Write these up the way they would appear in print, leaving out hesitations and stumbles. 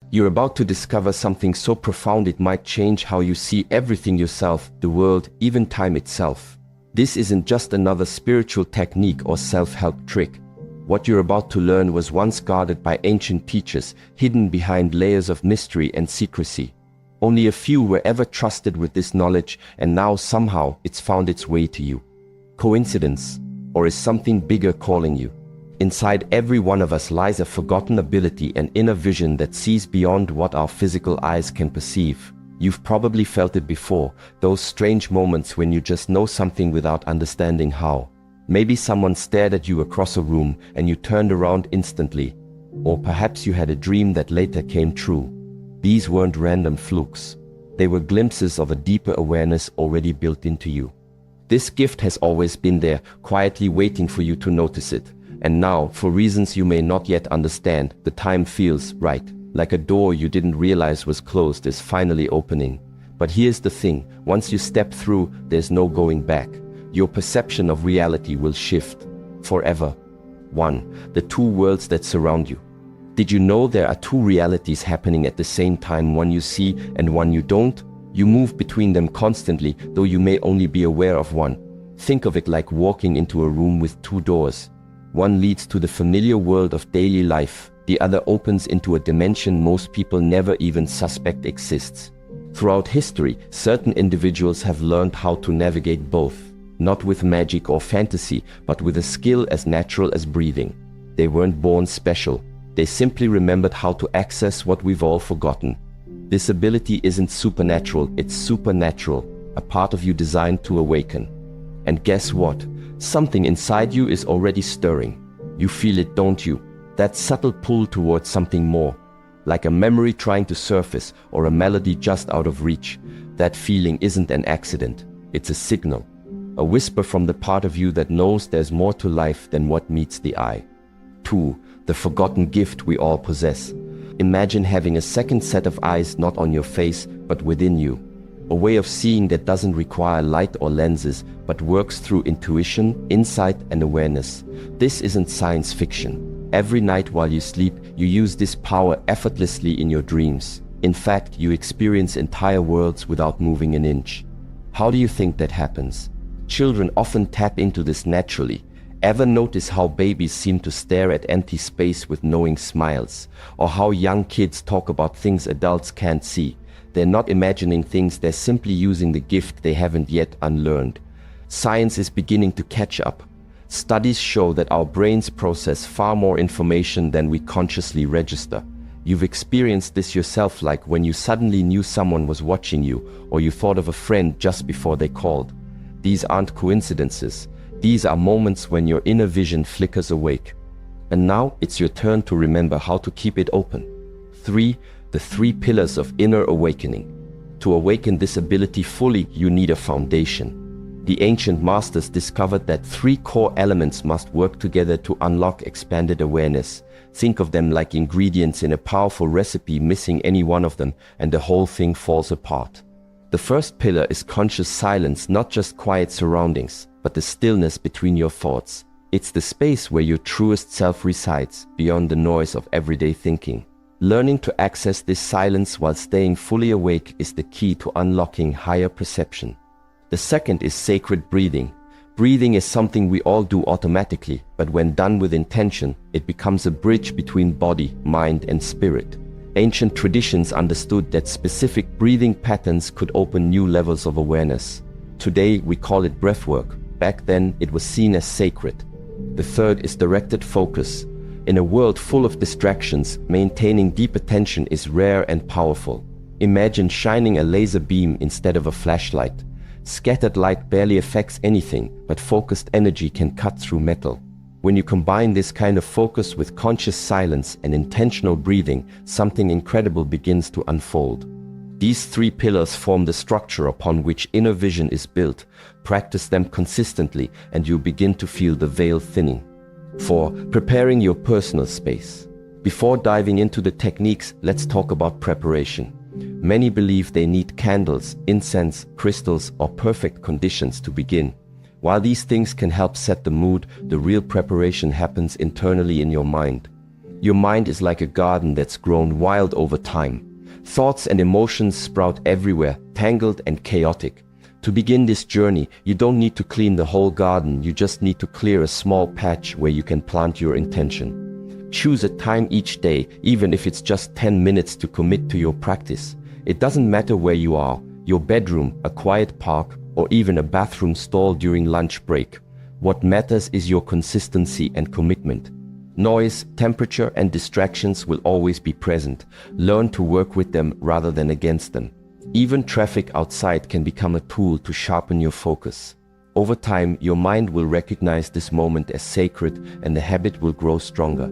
You're about to discover something so profound it might change how you see everything yourself, the world, even time itself. This isn't just another spiritual technique or self-help trick. What you're about to learn was once guarded by ancient teachers, hidden behind layers of mystery and secrecy. Only a few were ever trusted with this knowledge, and now somehow it's found its way to you. Coincidence? Or is something bigger calling you? Inside every one of us lies a forgotten ability, an inner vision that sees beyond what our physical eyes can perceive. You've probably felt it before, those strange moments when you just know something without understanding how. Maybe someone stared at you across a room and you turned around instantly. Or perhaps you had a dream that later came true. These weren't random flukes. They were glimpses of a deeper awareness already built into you. This gift has always been there, quietly waiting for you to notice it. And now, for reasons you may not yet understand, the time feels right, like a door you didn't realize was closed is finally opening. But here's the thing, once you step through, there's no going back. Your perception of reality will shift. Forever. 1. The two worlds that surround you. Did you know there are two realities happening at the same time, one you see and one you don't? You move between them constantly, though you may only be aware of one. Think of it like walking into a room with two doors. One leads to the familiar world of daily life, the other opens into a dimension most people never even suspect exists. Throughout history, certain individuals have learned how to navigate both, not with magic or fantasy, but with a skill as natural as breathing. They weren't born special, they simply remembered how to access what we've all forgotten. This ability isn't supernatural, it's supernatural, a part of you designed to awaken. And guess what? Something inside you is already stirring. You feel it, don't you? That subtle pull towards something more. Like a memory trying to surface or a melody just out of reach. That feeling isn't an accident. It's a signal. A whisper from the part of you that knows there's more to life than what meets the eye. 2. The forgotten gift we all possess. Imagine having a second set of eyes not on your face, but within you. A way of seeing that doesn't require light or lenses, but works through intuition, insight, and awareness. This isn't science fiction. Every night while you sleep, you use this power effortlessly in your dreams. In fact, you experience entire worlds without moving an inch. How do you think that happens? Children often tap into this naturally. Ever notice how babies seem to stare at empty space with knowing smiles? Or how young kids talk about things adults can't see? They're not imagining things, they're simply using the gift they haven't yet unlearned. Science is beginning to catch up. Studies show that our brains process far more information than we consciously register. You've experienced this yourself, like when you suddenly knew someone was watching you, or you thought of a friend just before they called. These aren't coincidences. These are moments when your inner vision flickers awake. And now it's your turn to remember how to keep it open. 3. The 3 pillars of inner awakening. To awaken this ability fully, you need a foundation. The ancient masters discovered that 3 core elements must work together to unlock expanded awareness. Think of them like ingredients in a powerful recipe. Missing any one of them, and the whole thing falls apart. The first pillar is conscious silence, not just quiet surroundings, but the stillness between your thoughts. It's the space where your truest self resides, beyond the noise of everyday thinking. Learning to access this silence while staying fully awake is the key to unlocking higher perception. The second is sacred breathing. Breathing is something we all do automatically, but when done with intention, it becomes a bridge between body, mind, and spirit. Ancient traditions understood that specific breathing patterns could open new levels of awareness. Today, we call it breathwork. Back then, it was seen as sacred. The third is directed focus. In a world full of distractions, maintaining deep attention is rare and powerful. Imagine shining a laser beam instead of a flashlight. Scattered light barely affects anything, but focused energy can cut through metal. When you combine this kind of focus with conscious silence and intentional breathing, something incredible begins to unfold. These 3 pillars form the structure upon which inner vision is built. Practice them consistently, and you'll begin to feel the veil thinning. 4. Preparing your personal space. Before diving into the techniques, let's talk about preparation. Many believe they need candles, incense, crystals, or perfect conditions to begin. While these things can help set the mood, the real preparation happens internally in your mind. Your mind is like a garden that's grown wild over time. Thoughts and emotions sprout everywhere, tangled and chaotic. To begin this journey, you don't need to clean the whole garden, you just need to clear a small patch where you can plant your intention. Choose a time each day, even if it's just 10 minutes to commit to your practice. It doesn't matter where you are, your bedroom, a quiet park, or even a bathroom stall during lunch break. What matters is your consistency and commitment. Noise, temperature, and distractions will always be present. Learn to work with them rather than against them. Even traffic outside can become a tool to sharpen your focus. Over time, your mind will recognize this moment as sacred and the habit will grow stronger.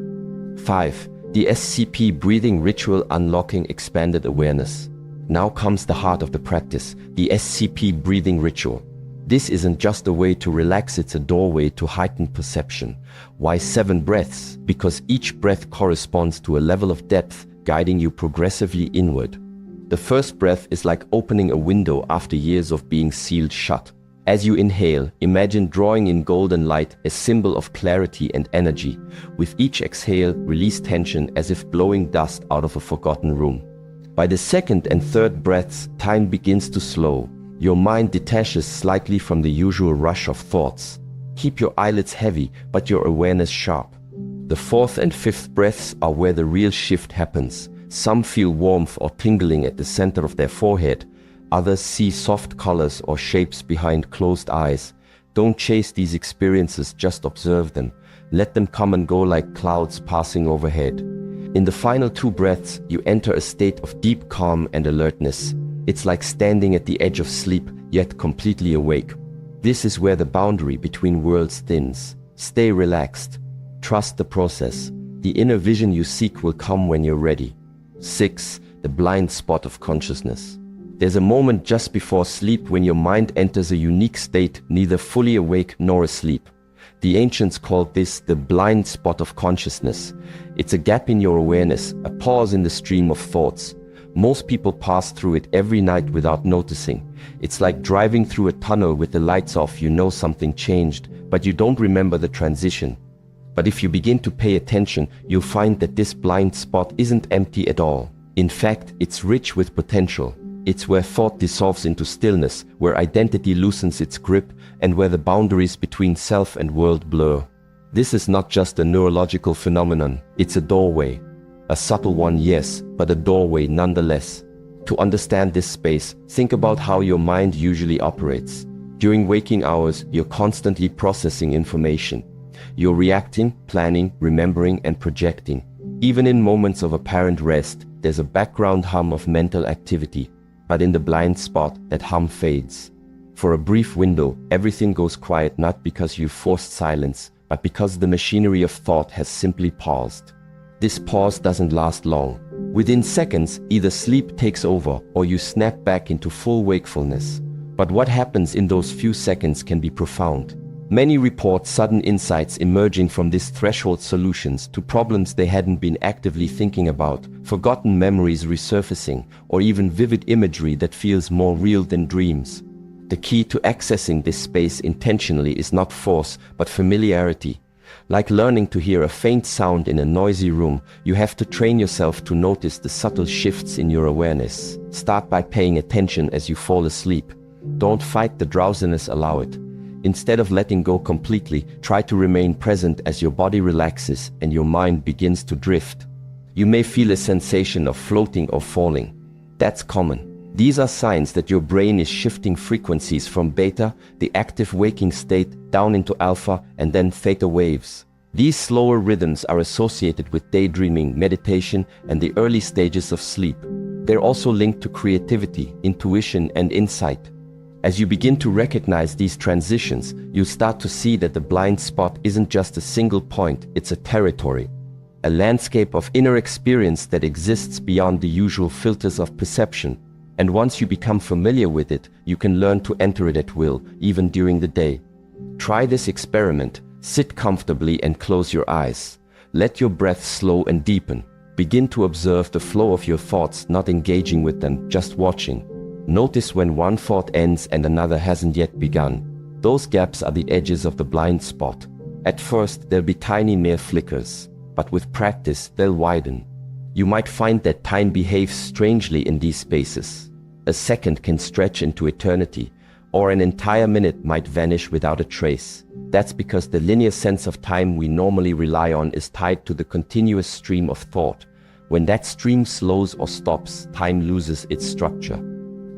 5. The SCP breathing ritual, unlocking expanded awareness. Now comes the heart of the practice, the SCP breathing ritual. This isn't just a way to relax, it's a doorway to heightened perception. Why 7 breaths? Because each breath corresponds to a level of depth, guiding you progressively inward. The first breath is like opening a window after years of being sealed shut. As you inhale, imagine drawing in golden light, a symbol of clarity and energy. With each exhale, release tension as if blowing dust out of a forgotten room. By the second and third breaths, time begins to slow. Your mind detaches slightly from the usual rush of thoughts. Keep your eyelids heavy, but your awareness sharp. The fourth and fifth breaths are where the real shift happens. Some feel warmth or tingling at the center of their forehead. Others see soft colors or shapes behind closed eyes. Don't chase these experiences, just observe them. Let them come and go like clouds passing overhead. In the final 2 breaths, you enter a state of deep calm and alertness. It's like standing at the edge of sleep, yet completely awake. This is where the boundary between worlds thins. Stay relaxed. Trust the process. The inner vision you seek will come when you're ready. 6. The blind spot of consciousness. There's a moment just before sleep when your mind enters a unique state, neither fully awake nor asleep. The ancients called this the blind spot of consciousness. It's a gap in your awareness, a pause in the stream of thoughts. Most people pass through it every night without noticing. It's like driving through a tunnel with the lights off. You know something changed, but you don't remember the transition. But if you begin to pay attention, you'll find that this blind spot isn't empty at all. In fact, it's rich with potential. It's where thought dissolves into stillness, where identity loosens its grip, and where the boundaries between self and world blur. This is not just a neurological phenomenon, it's a doorway. A subtle one, yes, but a doorway nonetheless. To understand this space, think about how your mind usually operates. During waking hours, you're constantly processing information. You're reacting, planning, remembering, and projecting. Even in moments of apparent rest, there's a background hum of mental activity. But in the blind spot, that hum fades. For a brief window, everything goes quiet, not because you forced silence, but because the machinery of thought has simply paused. This pause doesn't last long. Within seconds, either sleep takes over or you snap back into full wakefulness. But what happens in those few seconds can be profound. Many report sudden insights emerging from this threshold, solutions to problems they hadn't been actively thinking about, forgotten memories resurfacing, or even vivid imagery that feels more real than dreams. The key to accessing this space intentionally is not force, but familiarity. Like learning to hear a faint sound in a noisy room, you have to train yourself to notice the subtle shifts in your awareness. Start by paying attention as you fall asleep. Don't fight the drowsiness, allow it. Instead of letting go completely, try to remain present as your body relaxes and your mind begins to drift. You may feel a sensation of floating or falling. That's common. These are signs that your brain is shifting frequencies from beta, the active waking state, down into alpha and then theta waves. These slower rhythms are associated with daydreaming, meditation, and the early stages of sleep. They're also linked to creativity, intuition, and insight. As you begin to recognize these transitions, you start to see that the blind spot isn't just a single point, it's a territory. A landscape of inner experience that exists beyond the usual filters of perception. And once you become familiar with it, you can learn to enter it at will, even during the day. Try this experiment. Sit comfortably and close your eyes. Let your breath slow and deepen. Begin to observe the flow of your thoughts, not engaging with them, just watching. Notice when one thought ends and another hasn't yet begun. Those gaps are the edges of the blind spot. At first, there'll be tiny mere flickers. but with practice, they'll widen. You might find that time behaves strangely in these spaces. A second can stretch into eternity, or an entire minute might vanish without a trace. That's because the linear sense of time we normally rely on is tied to the continuous stream of thought. When that stream slows or stops, time loses its structure.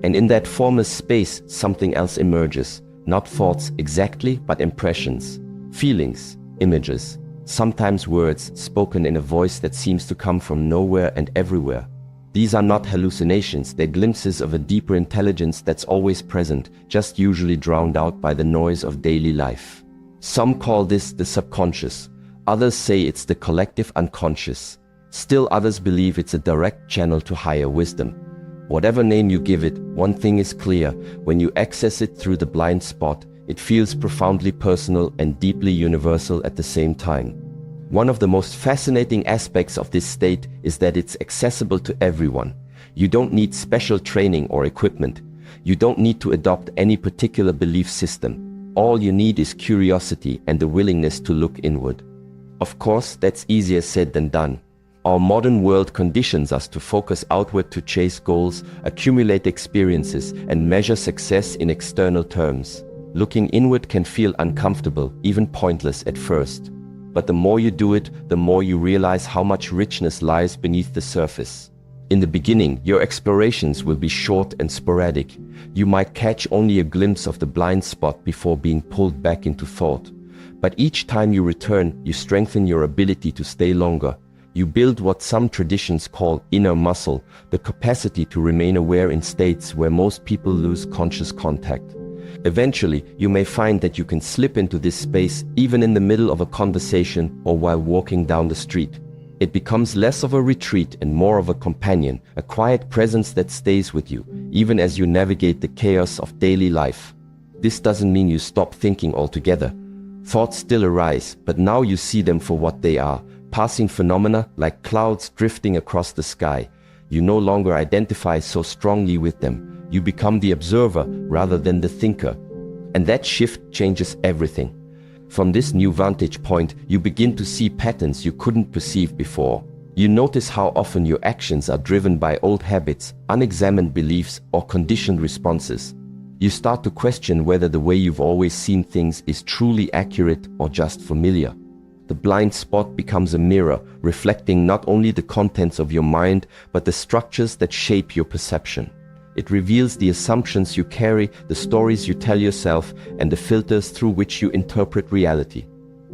And in that formless space, something else emerges. Not thoughts exactly, but impressions, feelings, images, sometimes words spoken in a voice that seems to come from nowhere and everywhere. These are not hallucinations, they're glimpses of a deeper intelligence that's always present, just usually drowned out by the noise of daily life. Some call this the subconscious, others say it's the collective unconscious. Still others believe it's a direct channel to higher wisdom. Whatever name you give it, one thing is clear: when you access it through the blind spot, it feels profoundly personal and deeply universal at the same time. One of the most fascinating aspects of this state is that it's accessible to everyone. You don't need special training or equipment. You don't need to adopt any particular belief system. All you need is curiosity and the willingness to look inward. Of course, that's easier said than done. Our modern world conditions us to focus outward, to chase goals, accumulate experiences, and measure success in external terms. Looking inward can feel uncomfortable, even pointless at first. But the more you do it, the more you realize how much richness lies beneath the surface. In the beginning, your explorations will be short and sporadic. You might catch only a glimpse of the blind spot before being pulled back into thought. But each time you return, you strengthen your ability to stay longer. You build what some traditions call inner muscle, the capacity to remain aware in states where most people lose conscious contact. Eventually, you may find that you can slip into this space even in the middle of a conversation or while walking down the street. It becomes less of a retreat and more of a companion, a quiet presence that stays with you, even as you navigate the chaos of daily life. This doesn't mean you stop thinking altogether. Thoughts still arise, but now you see them for what they are, passing phenomena like clouds drifting across the sky. You no longer identify so strongly with them. You become the observer rather than the thinker. And that shift changes everything. From this new vantage point, you begin to see patterns you couldn't perceive before. You notice how often your actions are driven by old habits, unexamined beliefs, or conditioned responses. You start to question whether the way you've always seen things is truly accurate or just familiar. The blind spot becomes a mirror, reflecting not only the contents of your mind, but the structures that shape your perception. It reveals the assumptions you carry, the stories you tell yourself, and the filters through which you interpret reality.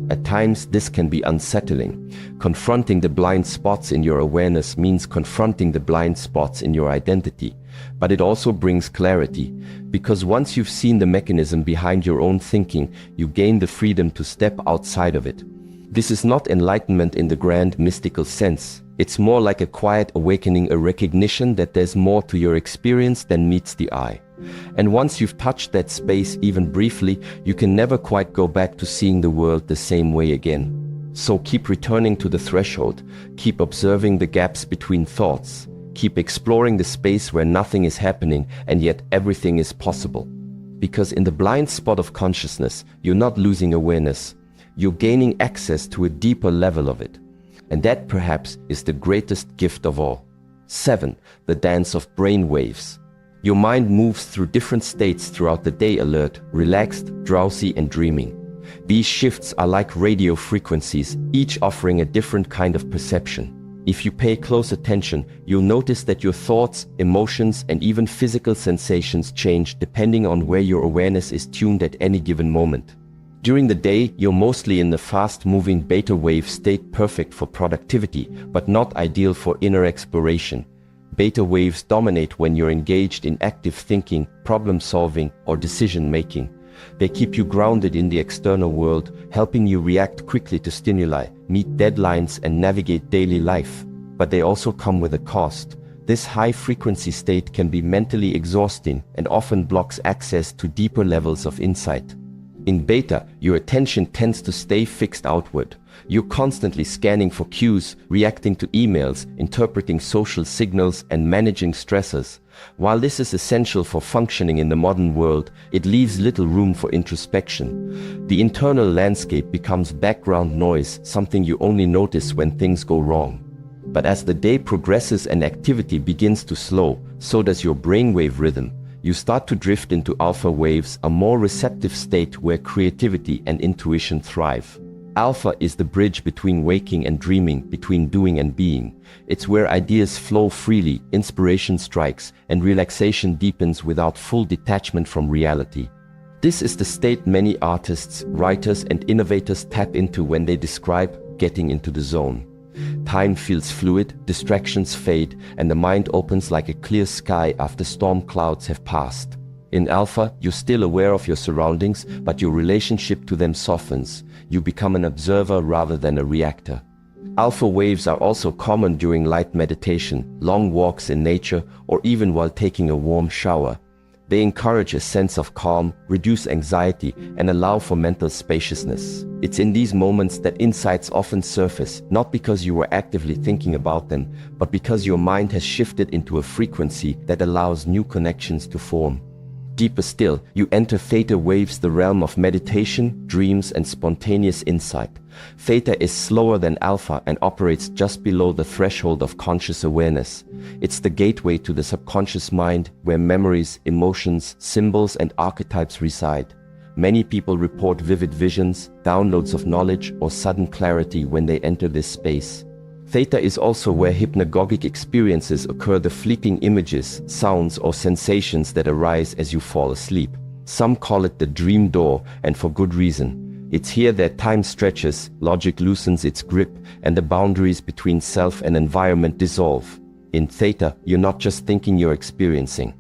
At times, this can be unsettling. Confronting the blind spots in your awareness means confronting the blind spots in your identity. But it also brings clarity, because once you've seen the mechanism behind your own thinking, you gain the freedom to step outside of it. This is not enlightenment in the grand mystical sense. It's more like a quiet awakening, a recognition that there's more to your experience than meets the eye. And once you've touched that space even briefly, you can never quite go back to seeing the world the same way again. So keep returning to the threshold, keep observing the gaps between thoughts, keep exploring the space where nothing is happening and yet everything is possible. Because in the blind spot of consciousness, you're not losing awareness. You're gaining access to a deeper level of it. And that perhaps is the greatest gift of all. 7. The dance of brain waves. Your mind moves through different states throughout the day: alert, relaxed, drowsy, and dreaming. These shifts are like radio frequencies, each offering a different kind of perception. If you pay close attention, you'll notice that your thoughts, emotions, and even physical sensations change depending on where your awareness is tuned at any given moment. During the day, you're mostly in the fast-moving beta wave state, perfect for productivity, but not ideal for inner exploration. Beta waves dominate when you're engaged in active thinking, problem-solving, or decision-making. They keep you grounded in the external world, helping you react quickly to stimuli, meet deadlines, and navigate daily life. But they also come with a cost. This high-frequency state can be mentally exhausting and often blocks access to deeper levels of insight. In beta, your attention tends to stay fixed outward. You're constantly scanning for cues, reacting to emails, interpreting social signals, and managing stressors. While this is essential for functioning in the modern world, it leaves little room for introspection. The internal landscape becomes background noise, something you only notice when things go wrong. But as the day progresses and activity begins to slow, so does your brainwave rhythm. You start to drift into alpha waves, a more receptive state where creativity and intuition thrive. Alpha is the bridge between waking and dreaming, between doing and being. It's where ideas flow freely, inspiration strikes, and relaxation deepens without full detachment from reality. This is the state many artists, writers, and innovators tap into when they describe getting into the zone. Time feels fluid, distractions fade, and the mind opens like a clear sky after storm clouds have passed. In alpha, you're still aware of your surroundings, but your relationship to them softens. You become an observer rather than a reactor. Alpha waves are also common during light meditation, long walks in nature, or even while taking a warm shower. They encourage a sense of calm, reduce anxiety, and allow for mental spaciousness. It's in these moments that insights often surface, not because you were actively thinking about them, but because your mind has shifted into a frequency that allows new connections to form. Deeper still, you enter theta waves, the realm of meditation, dreams, and spontaneous insight. Theta is slower than alpha and operates just below the threshold of conscious awareness. It's the gateway to the subconscious mind, where memories, emotions, symbols, and archetypes reside. Many people report vivid visions, downloads of knowledge, or sudden clarity when they enter this space. Theta is also where hypnagogic experiences occur, the fleeting images, sounds, or sensations that arise as you fall asleep. Some call it the dream door, and for good reason. It's here that time stretches, logic loosens its grip, and the boundaries between self and environment dissolve. In theta, you're not just thinking, you're experiencing.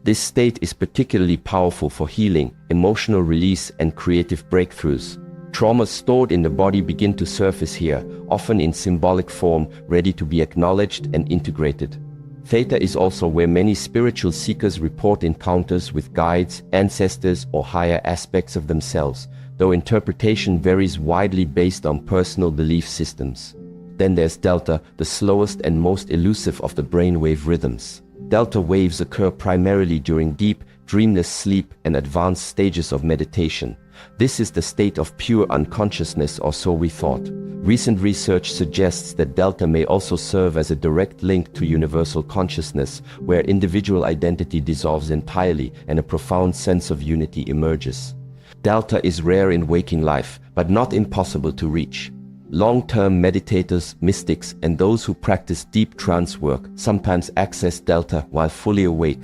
This state is particularly powerful for healing, emotional release, and creative breakthroughs. Traumas stored in the body begin to surface here, often in symbolic form, ready to be acknowledged and integrated. Theta is also where many spiritual seekers report encounters with guides, ancestors, or higher aspects of themselves, though interpretation varies widely based on personal belief systems. Then there's delta, the slowest and most elusive of the brainwave rhythms. Delta waves occur primarily during deep, dreamless sleep and advanced stages of meditation. This is the state of pure unconsciousness, or so we thought. Recent research suggests that delta may also serve as a direct link to universal consciousness, where individual identity dissolves entirely and a profound sense of unity emerges. Delta is rare in waking life, but not impossible to reach. Long-term meditators, mystics, and those who practice deep trance work sometimes access delta while fully awake.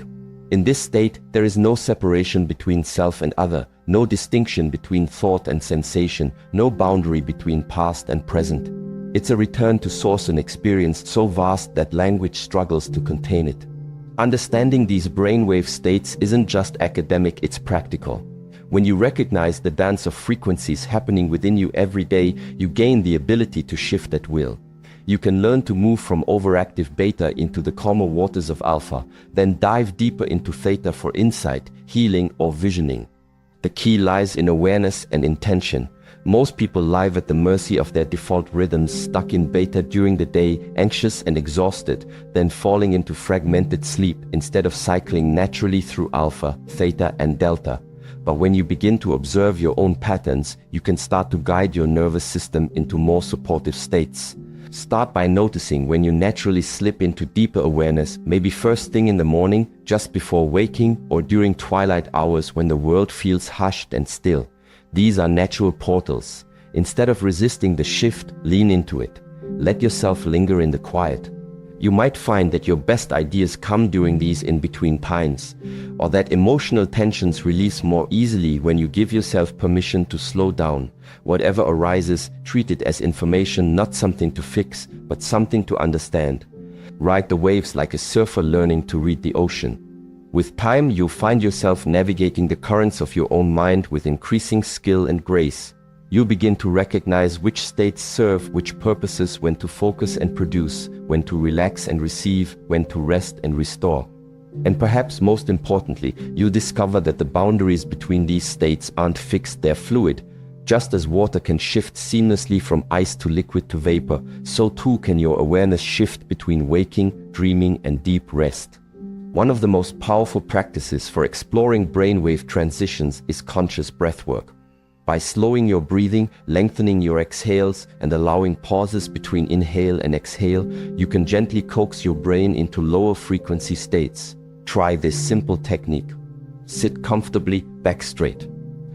In this state, there is no separation between self and other, no distinction between thought and sensation, no boundary between past and present. It's a return to source, an experience so vast that language struggles to contain it. Understanding these brainwave states isn't just academic, it's practical. When you recognize the dance of frequencies happening within you every day, you gain the ability to shift at will. You can learn to move from overactive beta into the calmer waters of alpha, then dive deeper into theta for insight, healing, or visioning. The key lies in awareness and intention. Most people live at the mercy of their default rhythms, stuck in beta during the day, anxious and exhausted, then falling into fragmented sleep instead of cycling naturally through alpha, theta, and delta. But when you begin to observe your own patterns, you can start to guide your nervous system into more supportive states. Start by noticing when you naturally slip into deeper awareness, maybe first thing in the morning, just before waking, or during twilight hours when the world feels hushed and still. These are natural portals. Instead of resisting the shift, lean into it. Let yourself linger in the quiet. You might find that your best ideas come during these in-between times, or that emotional tensions release more easily when you give yourself permission to slow down. Whatever arises, treat it as information, not something to fix, but something to understand. Ride the waves like a surfer learning to read the ocean. With time, you'll find yourself navigating the currents of your own mind with increasing skill and grace. You'll begin to recognize which states serve which purposes, when to focus and produce, when to relax and receive, when to rest and restore. And perhaps most importantly, you'll discover that the boundaries between these states aren't fixed, they're fluid. Just as water can shift seamlessly from ice to liquid to vapor, so too can your awareness shift between waking, dreaming, and deep rest. One of the most powerful practices for exploring brainwave transitions is conscious breathwork. By slowing your breathing, lengthening your exhales, and allowing pauses between inhale and exhale, you can gently coax your brain into lower frequency states. Try this simple technique. Sit comfortably, back straight.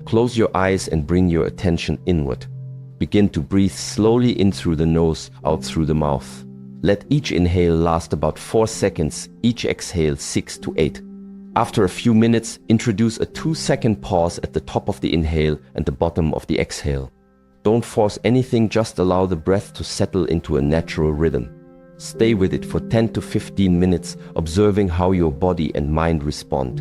Close your eyes and bring your attention inward. Begin to breathe slowly in through the nose, out through the mouth. Let each inhale last about 4 seconds, each exhale 6 to 8. After a few minutes, introduce a 2-second pause at the top of the inhale and the bottom of the exhale. Don't force anything, just allow the breath to settle into a natural rhythm. Stay with it for 10 to 15 minutes, observing how your body and mind respond.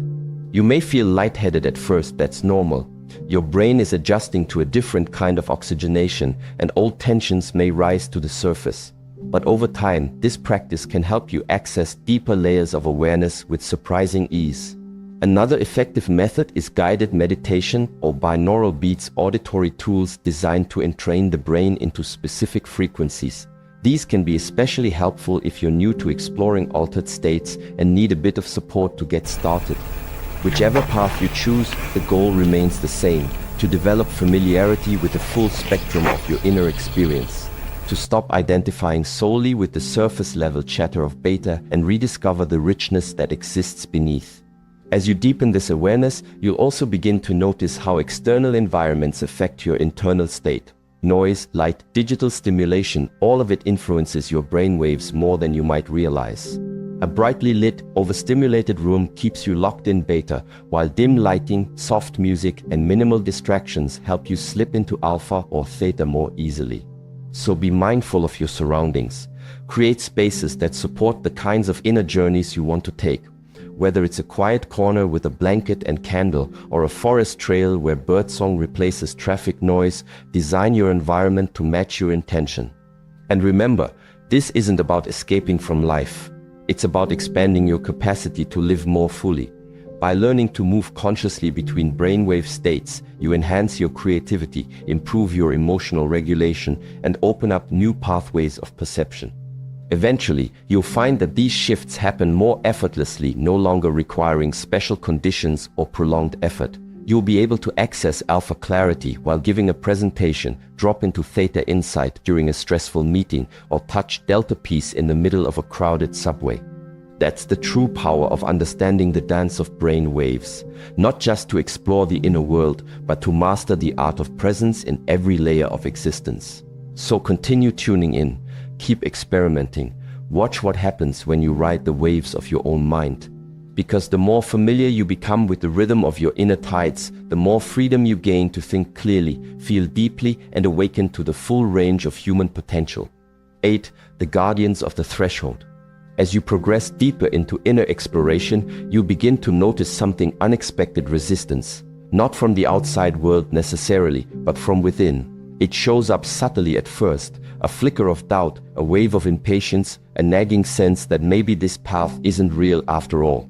You may feel lightheaded at first, that's normal. Your brain is adjusting to a different kind of oxygenation, and old tensions may rise to the surface. But over time, this practice can help you access deeper layers of awareness with surprising ease. Another effective method is guided meditation or binaural beats, auditory tools designed to entrain the brain into specific frequencies. These can be especially helpful if you're new to exploring altered states and need a bit of support to get started. Whichever path you choose, the goal remains the same: to develop familiarity with the full spectrum of your inner experience, to stop identifying solely with the surface-level chatter of beta and rediscover the richness that exists beneath. As you deepen this awareness, you'll also begin to notice how external environments affect your internal state. Noise, light, digital stimulation, all of it influences your brainwaves more than you might realize. A brightly lit, overstimulated room keeps you locked in beta, while dim lighting, soft music, and minimal distractions help you slip into alpha or theta more easily. So be mindful of your surroundings. Create spaces that support the kinds of inner journeys you want to take. Whether it's a quiet corner with a blanket and candle, or a forest trail where birdsong replaces traffic noise, design your environment to match your intention. And remember, this isn't about escaping from life. It's about expanding your capacity to live more fully. By learning to move consciously between brainwave states, you enhance your creativity, improve your emotional regulation, and open up new pathways of perception. Eventually, you'll find that these shifts happen more effortlessly, no longer requiring special conditions or prolonged effort. You'll be able to access alpha clarity while giving a presentation, drop into theta insight during a stressful meeting, or touch delta peace in the middle of a crowded subway. That's the true power of understanding the dance of brain waves, not just to explore the inner world, but to master the art of presence in every layer of existence. So continue tuning in, keep experimenting, watch what happens when you ride the waves of your own mind. Because the more familiar you become with the rhythm of your inner tides, the more freedom you gain to think clearly, feel deeply, and awaken to the full range of human potential. 8. The Guardians of the Threshold. As you progress deeper into inner exploration, you begin to notice something: unexpected resistance. Not from the outside world necessarily, but from within. It shows up subtly at first, a flicker of doubt, a wave of impatience, a nagging sense that maybe this path isn't real after all.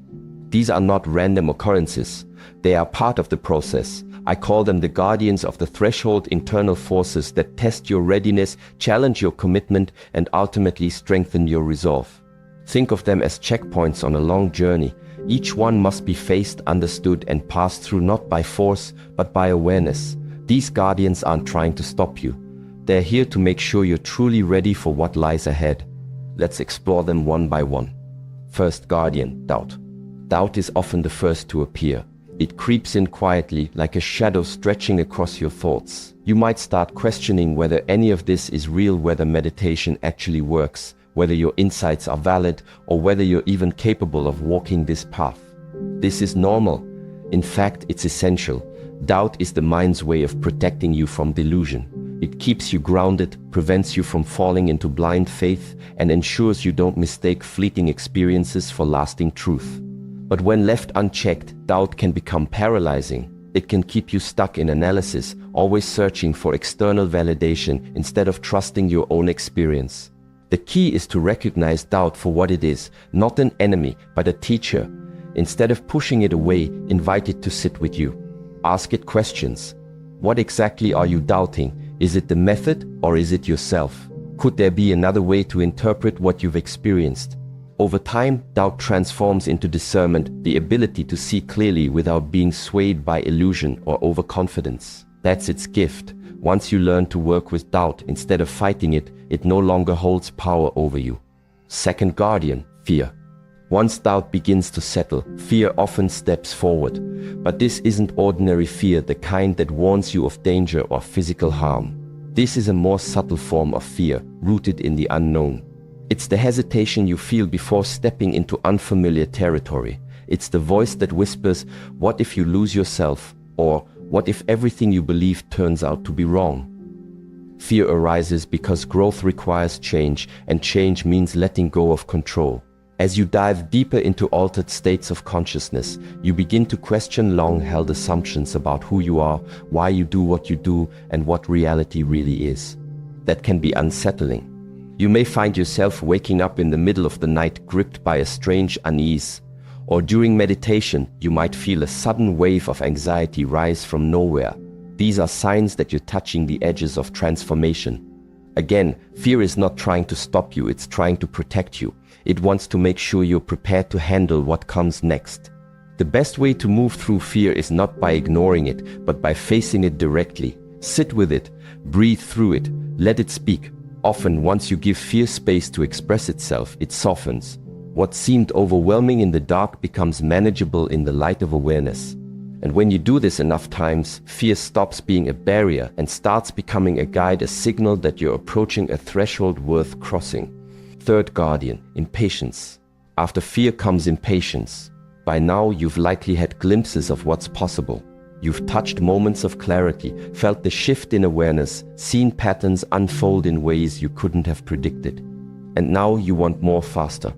These are not random occurrences. They are part of the process. I call them the guardians of the threshold, internal forces that test your readiness, challenge your commitment, and ultimately strengthen your resolve. Think of them as checkpoints on a long journey. Each one must be faced, understood, and passed through not by force, but by awareness. These guardians aren't trying to stop you. They're here to make sure you're truly ready for what lies ahead. Let's explore them one by one. First guardian, doubt. Doubt is often the first to appear. It creeps in quietly, like a shadow stretching across your thoughts. You might start questioning whether any of this is real, whether meditation actually works, whether your insights are valid, or whether you're even capable of walking this path. This is normal. In fact, it's essential. Doubt is the mind's way of protecting you from delusion. It keeps you grounded, prevents you from falling into blind faith, and ensures you don't mistake fleeting experiences for lasting truth. But when left unchecked, doubt can become paralyzing. It can keep you stuck in analysis, always searching for external validation instead of trusting your own experience. The key is to recognize doubt for what it is, not an enemy, but a teacher. Instead of pushing it away, invite it to sit with you. Ask it questions. What exactly are you doubting? Is it the method or is it yourself? Could there be another way to interpret what you've experienced? Over time, doubt transforms into discernment, the ability to see clearly without being swayed by illusion or overconfidence. That's its gift. Once you learn to work with doubt instead of fighting it, it no longer holds power over you. Second guardian, fear. Once doubt begins to settle, fear often steps forward. But this isn't ordinary fear, the kind that warns you of danger or physical harm. This is a more subtle form of fear, rooted in the unknown. It's the hesitation you feel before stepping into unfamiliar territory. It's the voice that whispers, what if you lose yourself? Or what if everything you believe turns out to be wrong? Fear arises because growth requires change, and change means letting go of control. As you dive deeper into altered states of consciousness, you begin to question long-held assumptions about who you are, why you do what you do, and what reality really is. That can be unsettling. You may find yourself waking up in the middle of the night gripped by a strange unease. Or during meditation, you might feel a sudden wave of anxiety rise from nowhere. These are signs that you're touching the edges of transformation. Again, fear is not trying to stop you, it's trying to protect you. It wants to make sure you're prepared to handle what comes next. The best way to move through fear is not by ignoring it, but by facing it directly. Sit with it, breathe through it, let it speak. Often, once you give fear space to express itself, it softens. What seemed overwhelming in the dark becomes manageable in the light of awareness. And when you do this enough times, fear stops being a barrier and starts becoming a guide, a signal that you're approaching a threshold worth crossing. Third guardian, impatience. After fear comes impatience. By now, you've likely had glimpses of what's possible. You've touched moments of clarity, felt the shift in awareness, seen patterns unfold in ways you couldn't have predicted. And now you want more faster.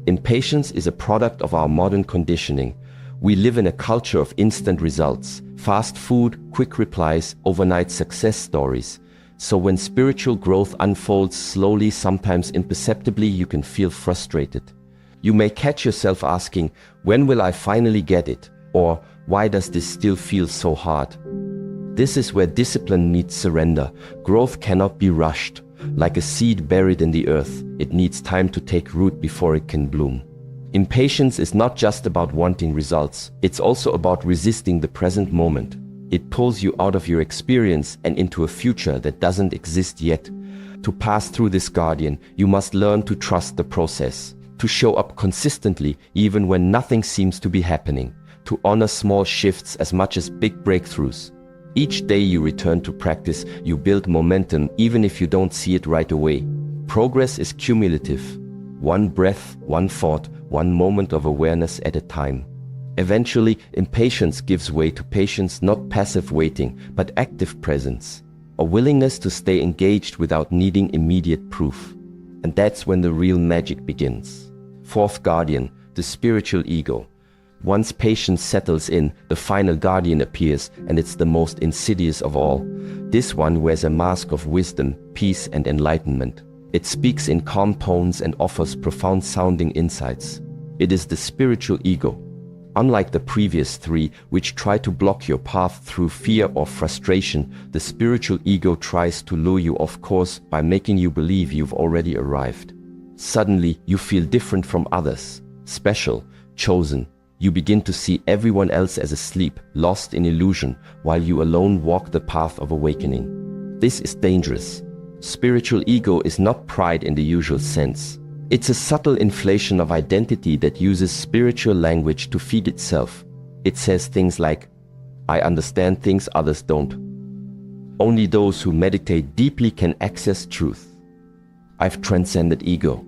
Impatience is a product of our modern conditioning. We live in a culture of instant results, fast food, quick replies, overnight success stories. So when spiritual growth unfolds slowly, sometimes imperceptibly, you can feel frustrated. You may catch yourself asking, when will I finally get it? Or, why does this still feel so hard? This is where discipline meets surrender. Growth cannot be rushed. Like a seed buried in the earth, it needs time to take root before it can bloom. Impatience is not just about wanting results, it's also about resisting the present moment. It pulls you out of your experience and into a future that doesn't exist yet. To pass through this guardian, you must learn to trust the process, to show up consistently even when nothing seems to be happening, to honor small shifts as much as big breakthroughs. Each day you return to practice, you build momentum even if you don't see it right away. Progress is cumulative. One breath, one thought, one moment of awareness at a time. Eventually, impatience gives way to patience, not passive waiting, but active presence. A willingness to stay engaged without needing immediate proof. And that's when the real magic begins. Fourth guardian, the spiritual ego. Once patience settles in, the final guardian appears, and it's the most insidious of all. This one wears a mask of wisdom, peace, and enlightenment. It speaks in calm tones and offers profound-sounding insights. It is the spiritual ego. Unlike the previous three, which try to block your path through fear or frustration, the spiritual ego tries to lure you off course by making you believe you've already arrived. Suddenly, you feel different from others, special, chosen. You begin to see everyone else as asleep, lost in illusion, while you alone walk the path of awakening. This is dangerous. Spiritual ego is not pride in the usual sense. It's a subtle inflation of identity that uses spiritual language to feed itself. It says things like, I understand things others don't. Only those who meditate deeply can access truth. I've transcended ego.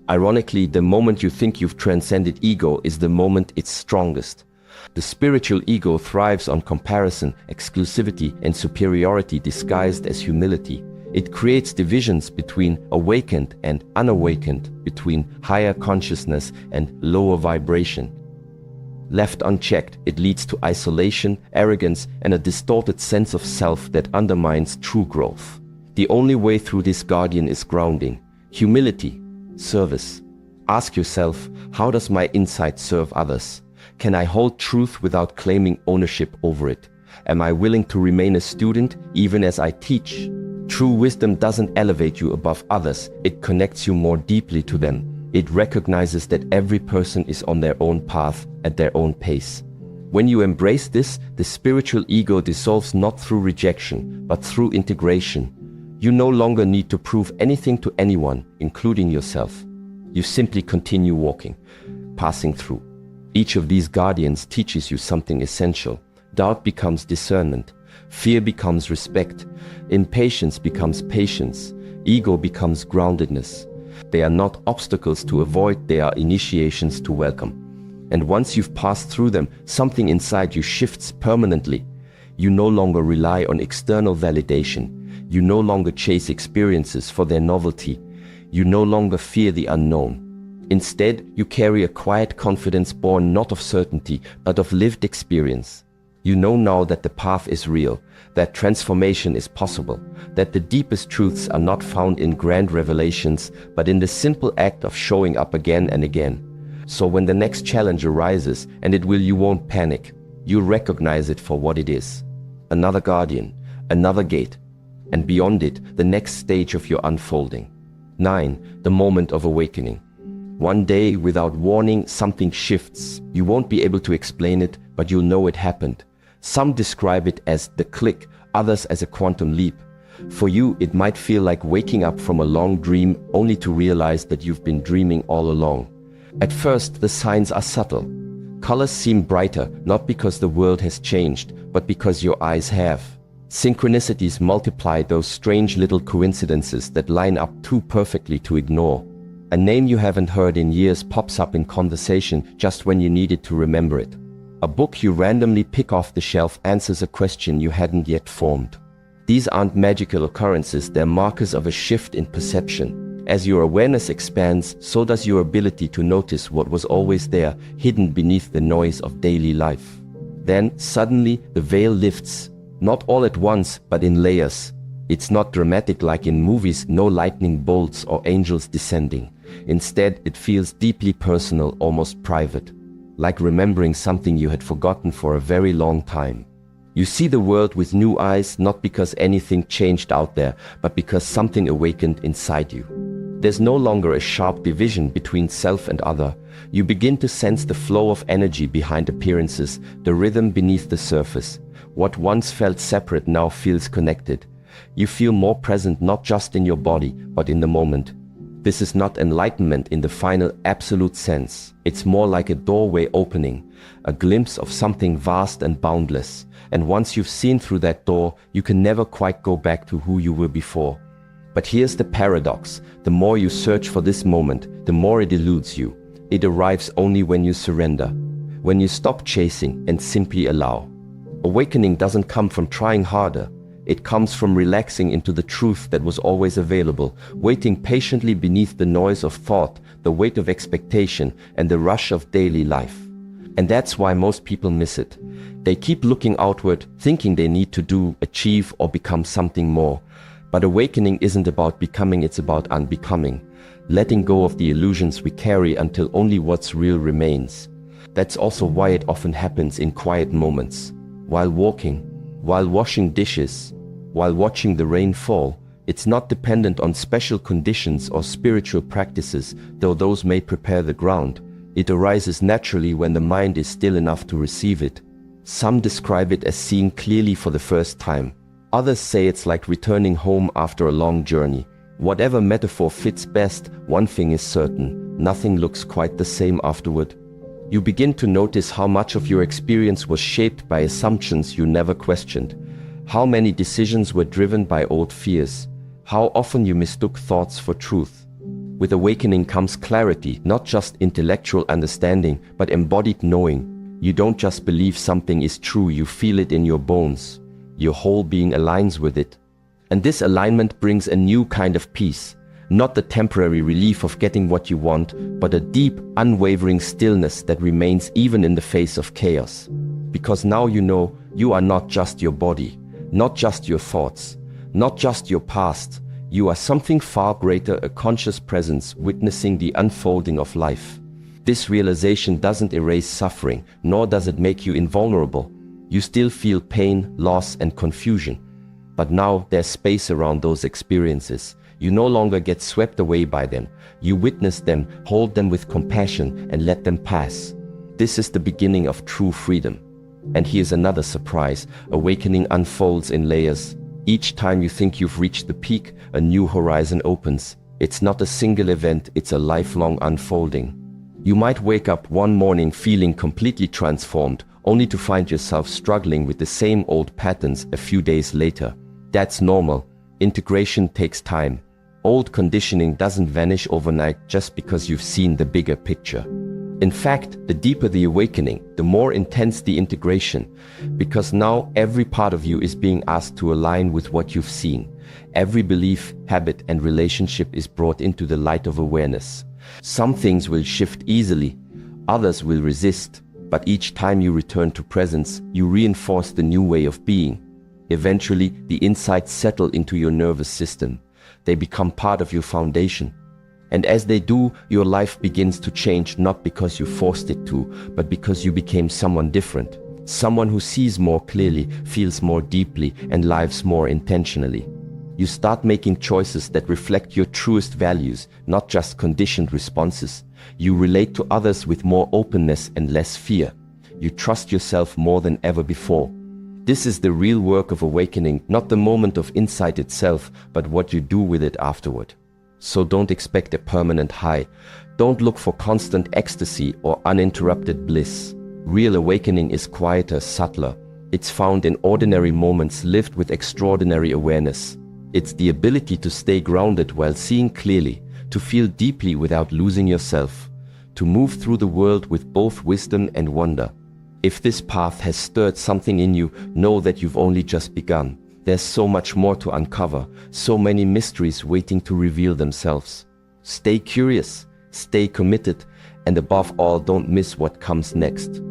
Ironically, the moment you think you've transcended ego is the moment it's strongest. The spiritual ego thrives on comparison, exclusivity, and superiority disguised as humility. It creates divisions between awakened and unawakened, between higher consciousness and lower vibration. Left unchecked, it leads to isolation, arrogance, and a distorted sense of self that undermines true growth. The only way through this guardian is grounding, humility, service. Ask yourself, how does my insight serve others? Can I hold truth without claiming ownership over it? Am I willing to remain a student even as I teach? True wisdom doesn't elevate you above others, it connects you more deeply to them. It recognizes that every person is on their own path at their own pace. When you embrace this, the spiritual ego dissolves not through rejection, but through integration. You no longer need to prove anything to anyone, including yourself. You simply continue walking, passing through. Each of these guardians teaches you something essential. Doubt becomes discernment. Fear becomes respect. Impatience becomes patience. Ego becomes groundedness. They are not obstacles to avoid, they are initiations to welcome. And once you've passed through them, something inside you shifts permanently. You no longer rely on external validation. You no longer chase experiences for their novelty. You no longer fear the unknown. Instead, you carry a quiet confidence born not of certainty, but of lived experience. You know now that the path is real, that transformation is possible, that the deepest truths are not found in grand revelations, but in the simple act of showing up again and again. So when the next challenge arises, and it will, you won't panic. You'll recognize it for what it is. Another guardian, another gate, and beyond it, the next stage of your unfolding. 9. The moment of awakening. One day, without warning, something shifts. You won't be able to explain it, but you'll know it happened. Some describe it as the click, others as a quantum leap. For you, it might feel like waking up from a long dream only to realize that you've been dreaming all along. At first, the signs are subtle. Colors seem brighter, not because the world has changed, but because your eyes have. Synchronicities multiply, those strange little coincidences that line up too perfectly to ignore. A name you haven't heard in years pops up in conversation just when you needed to remember it. A book you randomly pick off the shelf answers a question you hadn't yet formed. These aren't magical occurrences, they're markers of a shift in perception. As your awareness expands, so does your ability to notice what was always there, hidden beneath the noise of daily life. Then, suddenly, the veil lifts. Not all at once, but in layers. It's not dramatic like in movies, no lightning bolts or angels descending. Instead, it feels deeply personal, almost private. Like remembering something you had forgotten for a very long time. You see the world with new eyes, not because anything changed out there, but because something awakened inside you. There's no longer a sharp division between self and other. You begin to sense the flow of energy behind appearances, the rhythm beneath the surface. What once felt separate now feels connected. You feel more present not just in your body, but in the moment. This is not enlightenment in the final absolute sense. It's more like a doorway opening, a glimpse of something vast and boundless. And once you've seen through that door, you can never quite go back to who you were before. But here's the paradox. The more you search for this moment, the more it eludes you. It arrives only when you surrender, when you stop chasing and simply allow. Awakening doesn't come from trying harder. It comes from relaxing into the truth that was always available, waiting patiently beneath the noise of thought, the weight of expectation, and the rush of daily life. And that's why most people miss it. They keep looking outward, thinking they need to do, achieve, or become something more. But awakening isn't about becoming, it's about unbecoming. Letting go of the illusions we carry until only what's real remains. That's also why it often happens in quiet moments. While walking, while washing dishes, while watching the rain fall. It's not dependent on special conditions or spiritual practices, though those may prepare the ground. It arises naturally when the mind is still enough to receive it. Some describe it as seeing clearly for the first time. Others say it's like returning home after a long journey. Whatever metaphor fits best, one thing is certain: nothing looks quite the same afterward. You begin to notice how much of your experience was shaped by assumptions you never questioned. How many decisions were driven by old fears. How often you mistook thoughts for truth. With awakening comes clarity, not just intellectual understanding, but embodied knowing. You don't just believe something is true, you feel it in your bones. Your whole being aligns with it. And this alignment brings a new kind of peace. Not the temporary relief of getting what you want, but a deep, unwavering stillness that remains even in the face of chaos. Because now you know you are not just your body, not just your thoughts, not just your past. You are something far greater, a conscious presence witnessing the unfolding of life. This realization doesn't erase suffering, nor does it make you invulnerable. You still feel pain, loss, and confusion. But now there's space around those experiences. You no longer get swept away by them. You witness them, hold them with compassion, and let them pass. This is the beginning of true freedom. And here's another surprise. Awakening unfolds in layers. Each time you think you've reached the peak, a new horizon opens. It's not a single event, it's a lifelong unfolding. You might wake up one morning feeling completely transformed, only to find yourself struggling with the same old patterns a few days later. That's normal. Integration takes time. Old conditioning doesn't vanish overnight just because you've seen the bigger picture. In fact, the deeper the awakening, the more intense the integration, because now every part of you is being asked to align with what you've seen. Every belief, habit, and relationship is brought into the light of awareness. Some things will shift easily, others will resist, but each time you return to presence, you reinforce the new way of being. Eventually, the insights settle into your nervous system. They become part of your foundation. And as they do, your life begins to change, not because you forced it to, but because you became someone different. Someone who sees more clearly, feels more deeply, and lives more intentionally. You start making choices that reflect your truest values, not just conditioned responses. You relate to others with more openness and less fear. You trust yourself more than ever before. This is the real work of awakening, not the moment of insight itself, but what you do with it afterward. So don't expect a permanent high. Don't look for constant ecstasy or uninterrupted bliss. Real awakening is quieter, subtler. It's found in ordinary moments lived with extraordinary awareness. It's the ability to stay grounded while seeing clearly, to feel deeply without losing yourself, to move through the world with both wisdom and wonder. If this path has stirred something in you, know that you've only just begun. There's so much more to uncover, so many mysteries waiting to reveal themselves. Stay curious, stay committed, and above all, don't miss what comes next.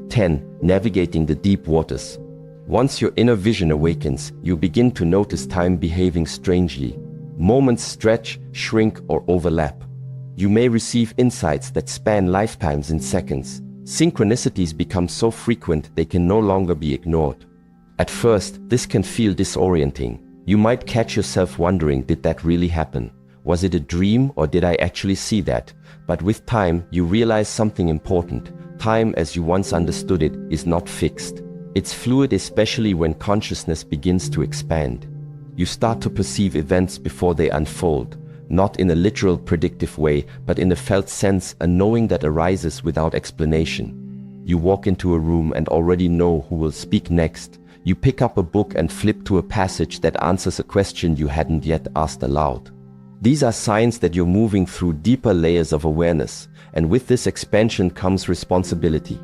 10. Navigating the deep waters. Once your inner vision awakens, you begin to notice time behaving strangely. Moments stretch, shrink, or overlap. You may receive insights that span lifetimes in seconds. Synchronicities become so frequent they can no longer be ignored. At first, this can feel disorienting. You might catch yourself wondering, did that really happen? Was it a dream, or did I actually see that? But with time, you realize something important. Time, as you once understood it, is not fixed. It's fluid, especially when consciousness begins to expand. You start to perceive events before they unfold, not in a literal predictive way, but in a felt sense, a knowing that arises without explanation. You walk into a room and already know who will speak next. You pick up a book and flip to a passage that answers a question you hadn't yet asked aloud. These are signs that you're moving through deeper layers of awareness, and with this expansion comes responsibility.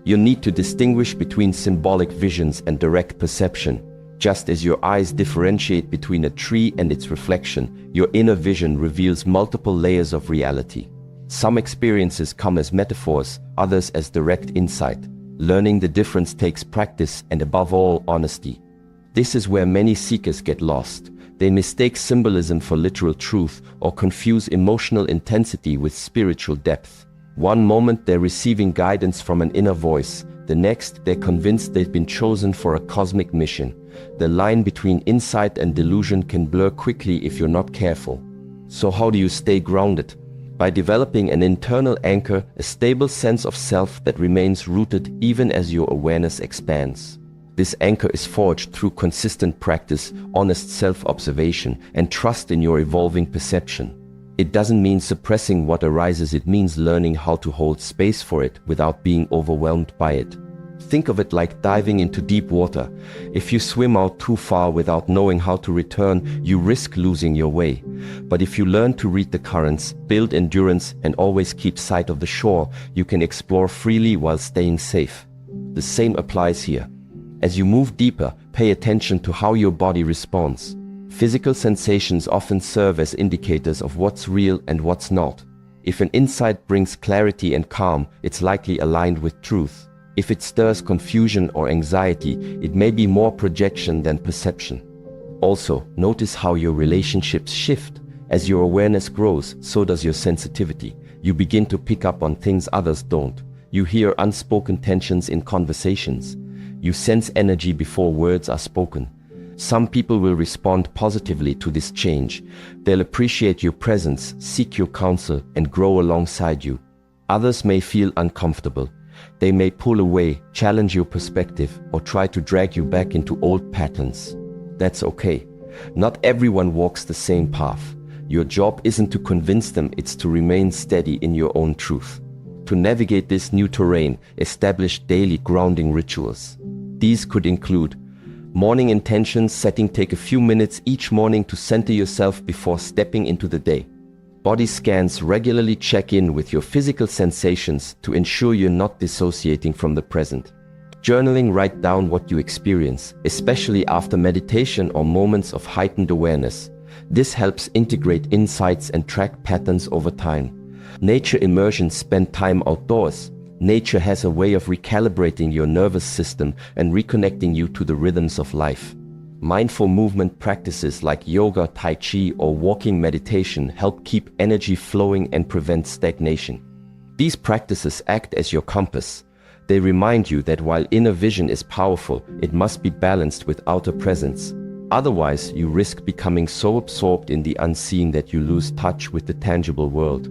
You need to distinguish between symbolic visions and direct perception. Just as your eyes differentiate between a tree and its reflection, your inner vision reveals multiple layers of reality. Some experiences come as metaphors, others as direct insight. Learning the difference takes practice and, above all, honesty. This is where many seekers get lost. They mistake symbolism for literal truth or confuse emotional intensity with spiritual depth. One moment they're receiving guidance from an inner voice, the next they're convinced they've been chosen for a cosmic mission. The line between insight and delusion can blur quickly if you're not careful. So how do you stay grounded? By developing an internal anchor, a stable sense of self that remains rooted even as your awareness expands. This anchor is forged through consistent practice, honest self-observation, and trust in your evolving perception. It doesn't mean suppressing what arises, it means learning how to hold space for it without being overwhelmed by it. Think of it like diving into deep water. If you swim out too far without knowing how to return, you risk losing your way. But if you learn to read the currents, build endurance, and always keep sight of the shore, you can explore freely while staying safe. The same applies here. As you move deeper, pay attention to how your body responds. Physical sensations often serve as indicators of what's real and what's not. If an insight brings clarity and calm, it's likely aligned with truth. If it stirs confusion or anxiety, it may be more projection than perception. Also, notice how your relationships shift. As your awareness grows, so does your sensitivity. You begin to pick up on things others don't. You hear unspoken tensions in conversations. You sense energy before words are spoken. Some people will respond positively to this change. They'll appreciate your presence, seek your counsel, and grow alongside you. Others may feel uncomfortable. They may pull away, challenge your perspective, or try to drag you back into old patterns. That's okay. Not everyone walks the same path. Your job isn't to convince them, it's to remain steady in your own truth. To navigate this new terrain, establish daily grounding rituals. These could include morning intentions setting. Take a few minutes each morning to center yourself before stepping into the day. Body scans. Regularly check in with your physical sensations to ensure you're not dissociating from the present. Journaling. Write down what you experience, especially after meditation or moments of heightened awareness. This helps integrate insights and track patterns over time. Nature immersion. Spend time outdoors. Nature has a way of recalibrating your nervous system and reconnecting you to the rhythms of life. Mindful movement practices like yoga, tai chi, or walking meditation help keep energy flowing and prevent stagnation. These practices act as your compass. They remind you that while inner vision is powerful, it must be balanced with outer presence. Otherwise, you risk becoming so absorbed in the unseen that you lose touch with the tangible world.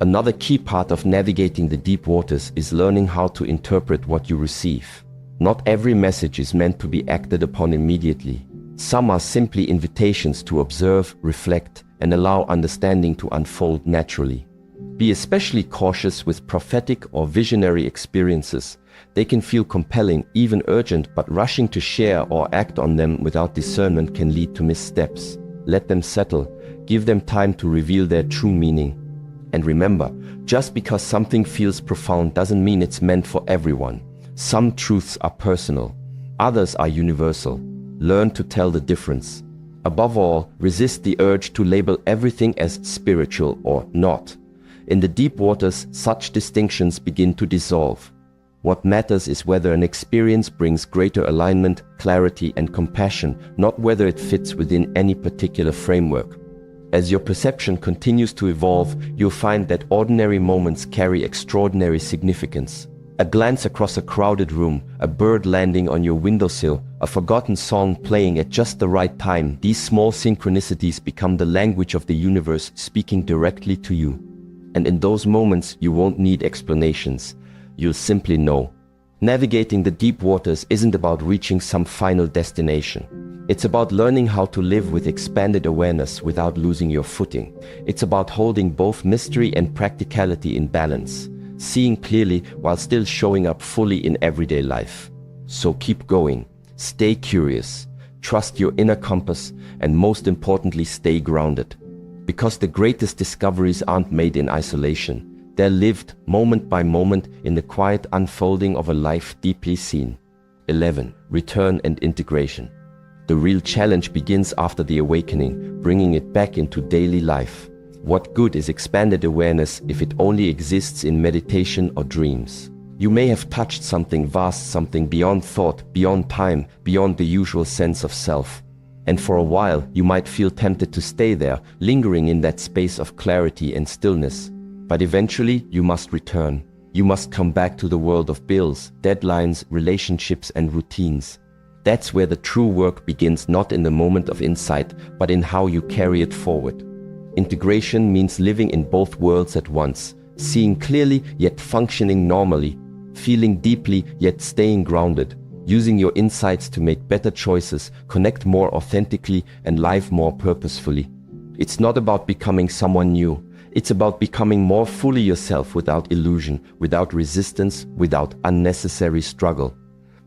Another key part of navigating the deep waters is learning how to interpret what you receive. Not every message is meant to be acted upon immediately. Some are simply invitations to observe, reflect, and allow understanding to unfold naturally. Be especially cautious with prophetic or visionary experiences. They can feel compelling, even urgent, but rushing to share or act on them without discernment can lead to missteps. Let them settle. Give them time to reveal their true meaning. And remember, just because something feels profound doesn't mean it's meant for everyone. Some truths are personal, others are universal. Learn to tell the difference. Above all, resist the urge to label everything as spiritual or not. In the deep waters, such distinctions begin to dissolve. What matters is whether an experience brings greater alignment, clarity, and compassion, not whether it fits within any particular framework. As your perception continues to evolve, you'll find that ordinary moments carry extraordinary significance. A glance across a crowded room, a bird landing on your windowsill, a forgotten song playing at just the right time, these small synchronicities become the language of the universe speaking directly to you. And in those moments, you won't need explanations. You'll simply know. Navigating the deep waters isn't about reaching some final destination. It's about learning how to live with expanded awareness without losing your footing. It's about holding both mystery and practicality in balance, seeing clearly while still showing up fully in everyday life. So keep going, stay curious, trust your inner compass, and most importantly, stay grounded. Because the greatest discoveries aren't made in isolation. They're lived moment by moment in the quiet unfolding of a life deeply seen. 11. Return and integration. The real challenge begins after the awakening, bringing it back into daily life. What good is expanded awareness if it only exists in meditation or dreams? You may have touched something vast, something beyond thought, beyond time, beyond the usual sense of self. And for a while, you might feel tempted to stay there, lingering in that space of clarity and stillness. But eventually, you must return. You must come back to the world of bills, deadlines, relationships, and routines. That's where the true work begins, not in the moment of insight, but in how you carry it forward. Integration means living in both worlds at once, seeing clearly yet functioning normally, feeling deeply yet staying grounded, using your insights to make better choices, connect more authentically, and live more purposefully. It's not about becoming someone new. It's about becoming more fully yourself without illusion, without resistance, without unnecessary struggle.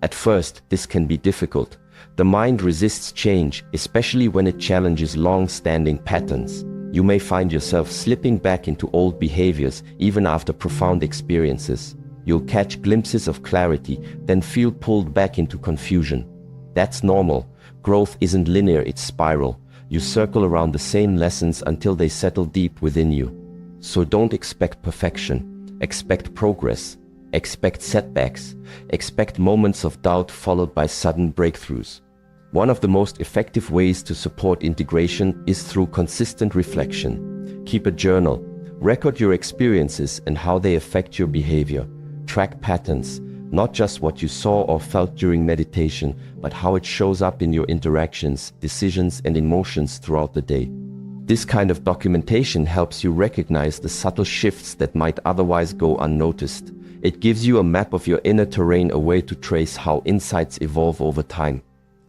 At first, this can be difficult. The mind resists change, especially when it challenges long-standing patterns. You may find yourself slipping back into old behaviors even after profound experiences. You'll catch glimpses of clarity, then feel pulled back into confusion. That's normal. Growth isn't linear, it's spiral. You circle around the same lessons until they settle deep within you. So don't expect perfection. Expect progress. Expect setbacks. Expect moments of doubt followed by sudden breakthroughs. One of the most effective ways to support integration is through consistent reflection. Keep a journal. Record your experiences and how they affect your behavior. Track patterns, not just what you saw or felt during meditation, but how it shows up in your interactions, decisions, and emotions throughout the day. This kind of documentation helps you recognize the subtle shifts that might otherwise go unnoticed. It gives you a map of your inner terrain, a way to trace how insights evolve over time.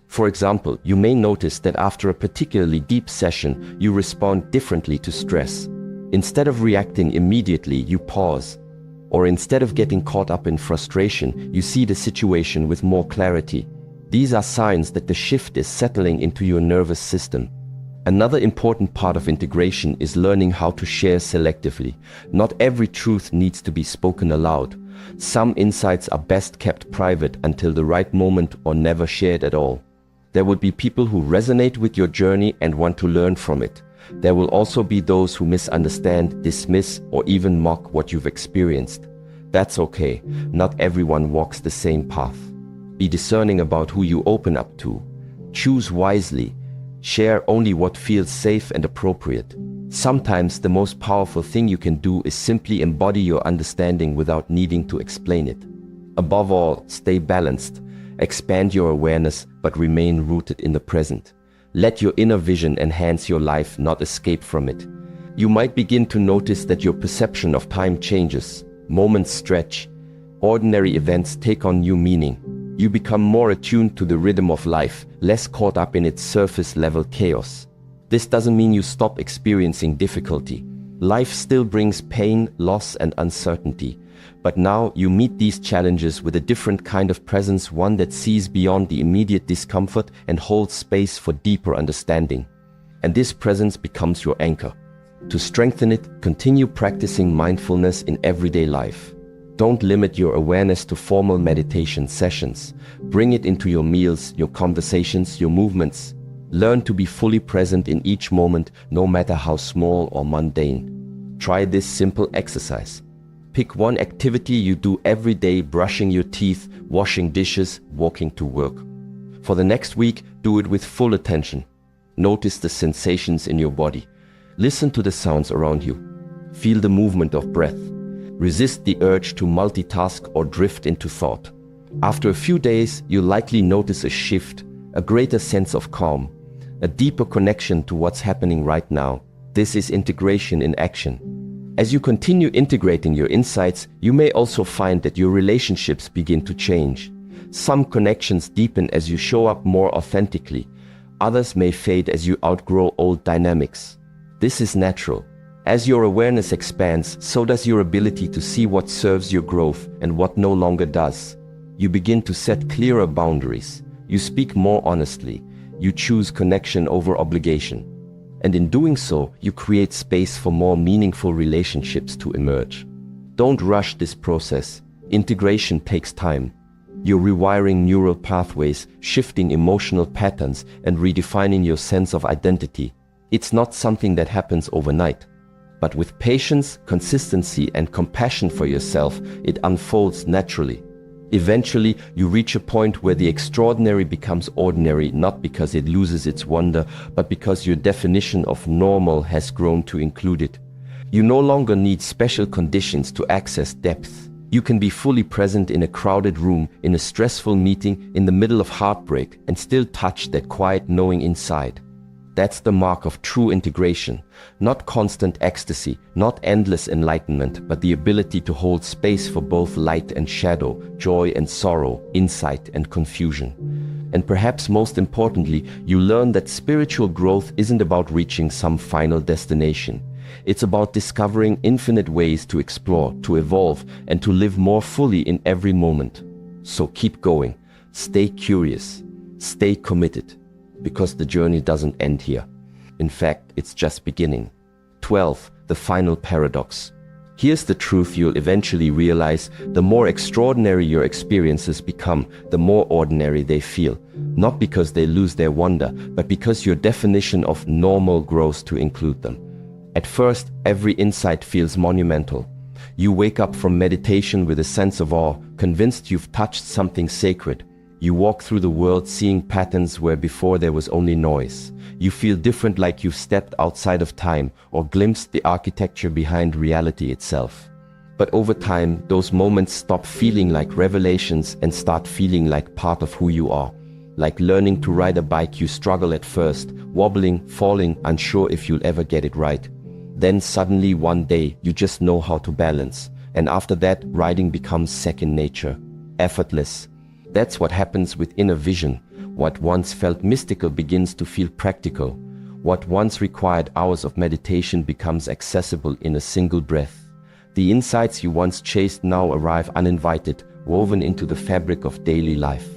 For example, you may notice that after a particularly deep session, you respond differently to stress. Instead of reacting immediately, you pause. Or instead of getting caught up in frustration, you see the situation with more clarity. These are signs that the shift is settling into your nervous system. Another important part of integration is learning how to share selectively. Not every truth needs to be spoken aloud. Some insights are best kept private until the right moment, or never shared at all. There will be people who resonate with your journey and want to learn from it. There will also be those who misunderstand, dismiss, or even mock what you've experienced. That's okay. Not everyone walks the same path. Be discerning about who you open up to. Choose wisely. Share only what feels safe and appropriate. Sometimes the most powerful thing you can do is simply embody your understanding without needing to explain it. Above all, stay balanced. Expand your awareness, but remain rooted in the present. Let your inner vision enhance your life, not escape from it. You might begin to notice that your perception of time changes. Moments stretch. Ordinary events take on new meaning. You become more attuned to the rhythm of life, less caught up in its surface-level chaos. This doesn't mean you stop experiencing difficulty. Life still brings pain, loss, and uncertainty. But now you meet these challenges with a different kind of presence, one that sees beyond the immediate discomfort and holds space for deeper understanding. And this presence becomes your anchor. To strengthen it, continue practicing mindfulness in everyday life. Don't limit your awareness to formal meditation sessions. Bring it into your meals, your conversations, your movements. Learn to be fully present in each moment, no matter how small or mundane. Try this simple exercise. Pick one activity you do every day: brushing your teeth, washing dishes, walking to work. For the next week, do it with full attention. Notice the sensations in your body. Listen to the sounds around you. Feel the movement of breath. Resist the urge to multitask or drift into thought. After a few days, you'll likely notice a shift, a greater sense of calm, a deeper connection to what's happening right now. This is integration in action. As you continue integrating your insights, you may also find that your relationships begin to change. Some connections deepen as you show up more authentically. Others may fade as you outgrow old dynamics. This is natural. As your awareness expands, so does your ability to see what serves your growth and what no longer does. You begin to set clearer boundaries. You speak more honestly. You choose connection over obligation. And in doing so, you create space for more meaningful relationships to emerge. Don't rush this process. Integration takes time. You're rewiring neural pathways, shifting emotional patterns, and redefining your sense of identity. It's not something that happens overnight. But with patience, consistency, and compassion for yourself, it unfolds naturally. Eventually, you reach a point where the extraordinary becomes ordinary, not because it loses its wonder, but because your definition of normal has grown to include it. You no longer need special conditions to access depth. You can be fully present in a crowded room, in a stressful meeting, in the middle of heartbreak, and still touch that quiet knowing inside. That's the mark of true integration. Not constant ecstasy, not endless enlightenment, but the ability to hold space for both light and shadow, joy and sorrow, insight and confusion. And perhaps most importantly, you learn that spiritual growth isn't about reaching some final destination. It's about discovering infinite ways to explore, to evolve, and to live more fully in every moment. So keep going. Stay curious. Stay committed. Because the journey doesn't end here. In fact, it's just beginning. 12. The final paradox. Here's the truth you'll eventually realize: the more extraordinary your experiences become, the more ordinary they feel. Not because they lose their wonder, but because your definition of normal grows to include them. At first, every insight feels monumental. You wake up from meditation with a sense of awe, convinced you've touched something sacred. You walk through the world seeing patterns where before there was only noise. You feel different, like you've stepped outside of time or glimpsed the architecture behind reality itself. But over time, those moments stop feeling like revelations and start feeling like part of who you are. Like learning to ride a bike, you struggle at first, wobbling, falling, unsure if you'll ever get it right. Then suddenly one day, you just know how to balance. And after that, riding becomes second nature, effortless. That's what happens with inner vision. What once felt mystical begins to feel practical. What once required hours of meditation becomes accessible in a single breath. The insights you once chased now arrive uninvited, woven into the fabric of daily life.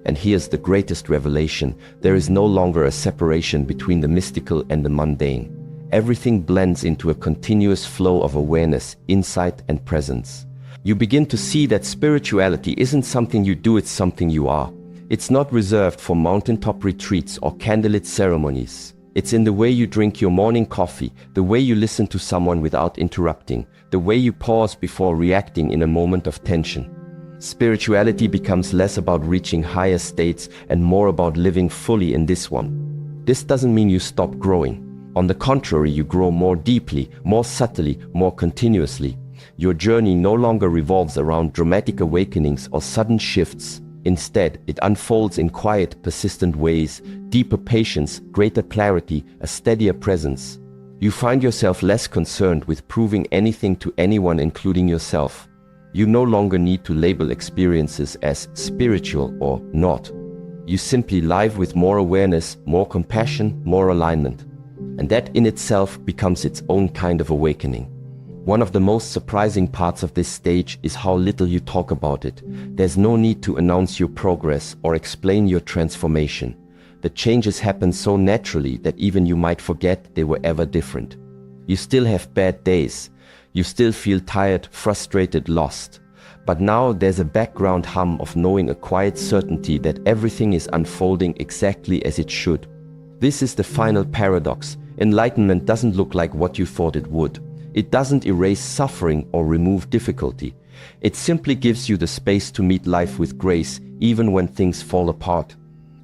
And here's the greatest revelation: there is no longer a separation between the mystical and the mundane. Everything blends into a continuous flow of awareness, insight, and presence. You begin to see that spirituality isn't something you do, it's something you are. It's not reserved for mountaintop retreats or candlelit ceremonies. It's in the way you drink your morning coffee, the way you listen to someone without interrupting, the way you pause before reacting in a moment of tension. Spirituality becomes less about reaching higher states and more about living fully in this one. This doesn't mean you stop growing. On the contrary, you grow more deeply, more subtly, more continuously. Your journey no longer revolves around dramatic awakenings or sudden shifts. Instead, it unfolds in quiet, persistent ways: deeper patience, greater clarity, a steadier presence. You find yourself less concerned with proving anything to anyone, including yourself. You no longer need to label experiences as spiritual or not. You simply live with more awareness, more compassion, more alignment. And that in itself becomes its own kind of awakening. One of the most surprising parts of this stage is how little you talk about it. There's no need to announce your progress or explain your transformation. The changes happen so naturally that even you might forget they were ever different. You still have bad days. You still feel tired, frustrated, lost. But now there's a background hum of knowing, a quiet certainty that everything is unfolding exactly as it should. This is the final paradox. Enlightenment doesn't look like what you thought it would. It doesn't erase suffering or remove difficulty. It simply gives you the space to meet life with grace, even when things fall apart.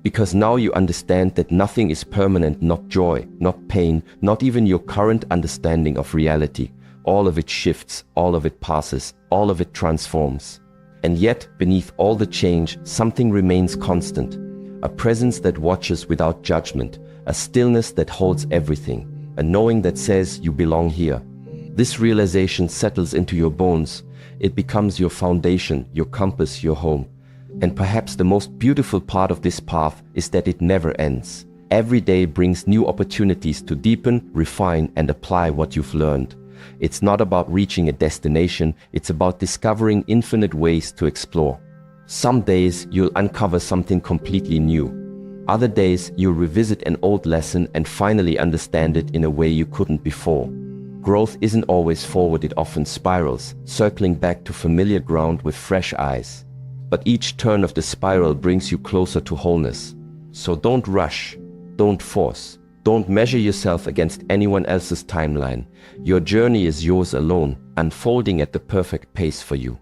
Because now you understand that nothing is permanent, not joy, not pain, not even your current understanding of reality. All of it shifts, all of it passes, all of it transforms. And yet, beneath all the change, something remains constant. A presence that watches without judgment, a stillness that holds everything, a knowing that says you belong here. This realization settles into your bones. It becomes your foundation, your compass, your home. And perhaps the most beautiful part of this path is that it never ends. Every day brings new opportunities to deepen, refine, and apply what you've learned. It's not about reaching a destination, it's about discovering infinite ways to explore. Some days you'll uncover something completely new. Other days you'll revisit an old lesson and finally understand it in a way you couldn't before. Growth isn't always forward, it often spirals, circling back to familiar ground with fresh eyes. But each turn of the spiral brings you closer to wholeness. So don't rush, don't force, don't measure yourself against anyone else's timeline. Your journey is yours alone, unfolding at the perfect pace for you.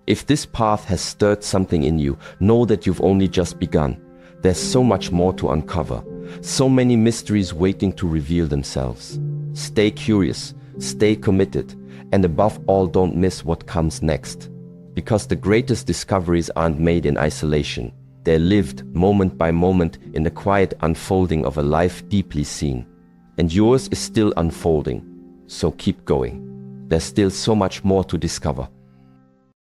If this path has stirred something in you, know that you've only just begun. There's so much more to uncover, so many mysteries waiting to reveal themselves. Stay curious, stay committed, and above all, don't miss what comes next. Because the greatest discoveries aren't made in isolation. They're lived moment by moment in the quiet unfolding of a life deeply seen. And yours is still unfolding, so keep going. There's still so much more to discover.